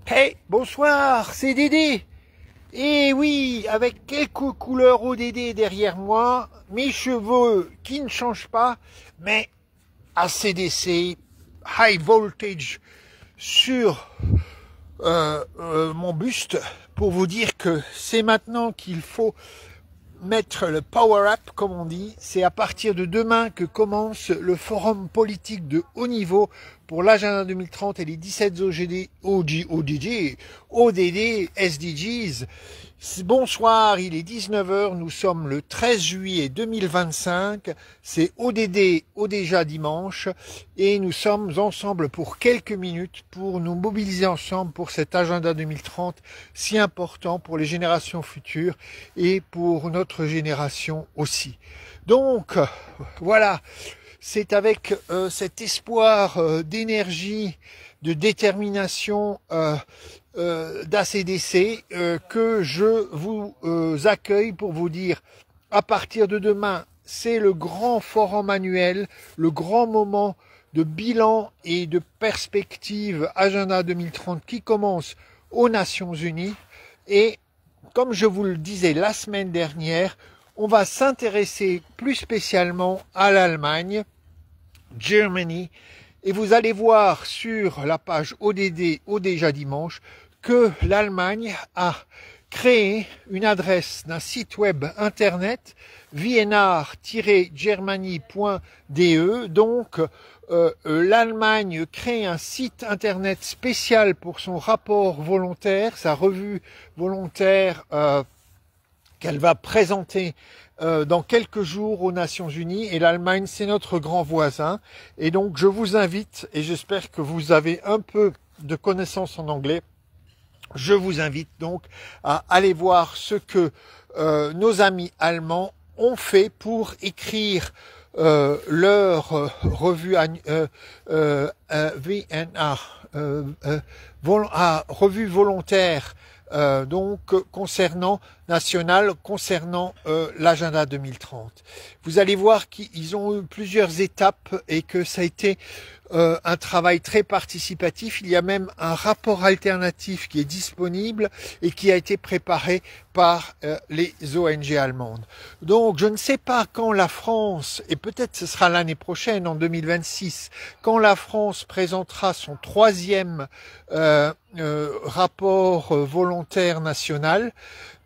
Hey, bonsoir, c'est Dédé. Et oui, avec quelques couleurs ODD derrière moi, mes cheveux qui ne changent pas, mais ACDC, high voltage sur mon buste pour vous dire que c'est maintenant qu'il faut mettre le power up, comme on dit. C'est à partir de demain que commence le forum politique de haut niveau pour l'agenda 2030 et les 17 ODD, SDGs. Bonsoir, il est 19 h, nous sommes le 13 juillet 2025, c'est ODD, déjà dimanche, et nous sommes ensemble pour quelques minutes pour nous mobiliser ensemble pour cet agenda 2030 si important pour les générations futures et pour notre génération aussi. Donc, voilà, c'est avec cet espoir d'énergie, de détermination d'ACDC que je vous accueille pour vous dire à partir de demain, c'est le grand forum annuel, le grand moment de bilan et de perspective Agenda 2030 qui commence aux Nations Unies. Et comme je vous le disais la semaine dernière, on va s'intéresser plus spécialement à l'Allemagne, Germany, et vous allez voir sur la page ODD, déjà dimanche, que l'Allemagne a créé une adresse d'un site web internet, wienar-germany.de. Donc, l'Allemagne crée un site internet spécial pour son rapport volontaire, sa revue volontaire qu'elle va présenter dans quelques jours aux Nations Unies. Et l'Allemagne, c'est notre grand voisin. Et donc, je vous invite, et j'espère que vous avez un peu de connaissances en anglais, je vous invite donc à aller voir ce que nos amis allemands ont fait pour écrire leur revue revue volontaire concernant l'agenda 2030. Vous allez voir qu'ils ont eu plusieurs étapes et que ça a été un travail très participatif. Il y a même un rapport alternatif qui est disponible et qui a été préparé par les ONG allemandes. Donc je ne sais pas quand la France, et peut-être ce sera l'année prochaine, en 2026, quand la France présentera son troisième rapport volontaire national,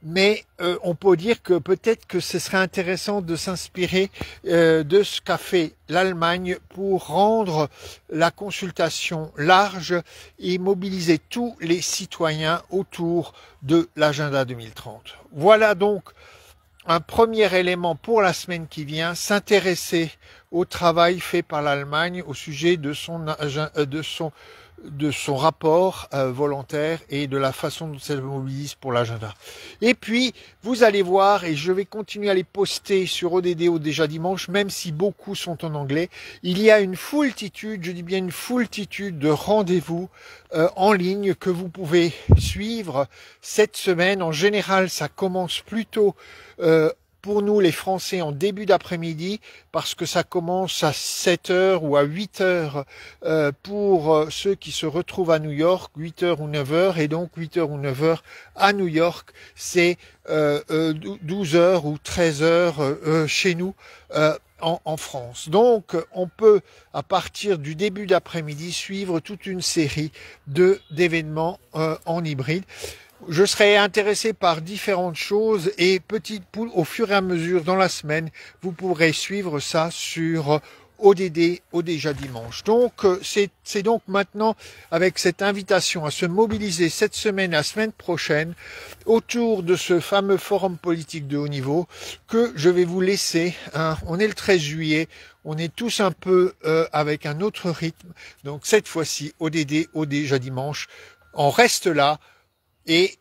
mais on peut dire que peut-être que ce serait intéressant de s'inspirer de ce qu'a fait l'Allemagne pour rendre la consultation large et mobiliser tous les citoyens autour de l'agenda 2030. Voilà donc un premier élément pour la semaine qui vient, s'intéresser au travail fait par l'Allemagne au sujet de son rapport volontaire et de la façon dont elle mobilise pour l'agenda. Et puis, vous allez voir, et je vais continuer à les poster sur ODD déjà dimanche, même si beaucoup sont en anglais, il y a une foultitude, je dis bien une foultitude de rendez-vous en ligne que vous pouvez suivre cette semaine. En général, ça commence plutôt pour nous les Français en début d'après-midi, parce que ça commence à 7 h ou à 8 h pour ceux qui se retrouvent à New York, 8 h ou 9 h, et donc 8 h ou 9 h à New York, c'est 12 h ou 13 h chez nous en France. Donc on peut, à partir du début d'après-midi, suivre toute une série d'événements en hybride. Je serai intéressé par différentes choses et au fur et à mesure dans la semaine, vous pourrez suivre ça sur ODD, déjà dimanche. Donc, c'est donc maintenant avec cette invitation à se mobiliser cette semaine, la semaine prochaine, autour de ce fameux forum politique de haut niveau que je vais vous laisser. On est le 13 juillet, on est tous un peu avec un autre rythme. Donc, cette fois-ci, ODD, déjà dimanche, on reste là. Et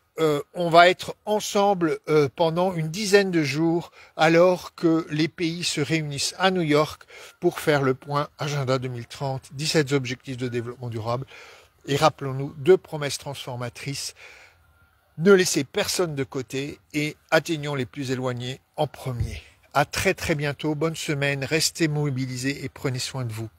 on va être ensemble pendant une dizaine de jours alors que les pays se réunissent à New York pour faire le point Agenda 2030, 17 objectifs de développement durable. Et rappelons-nous, 2 promesses transformatrices. Ne laissez personne de côté et atteignons les plus éloignés en premier. À très bientôt, bonne semaine, restez mobilisés et prenez soin de vous.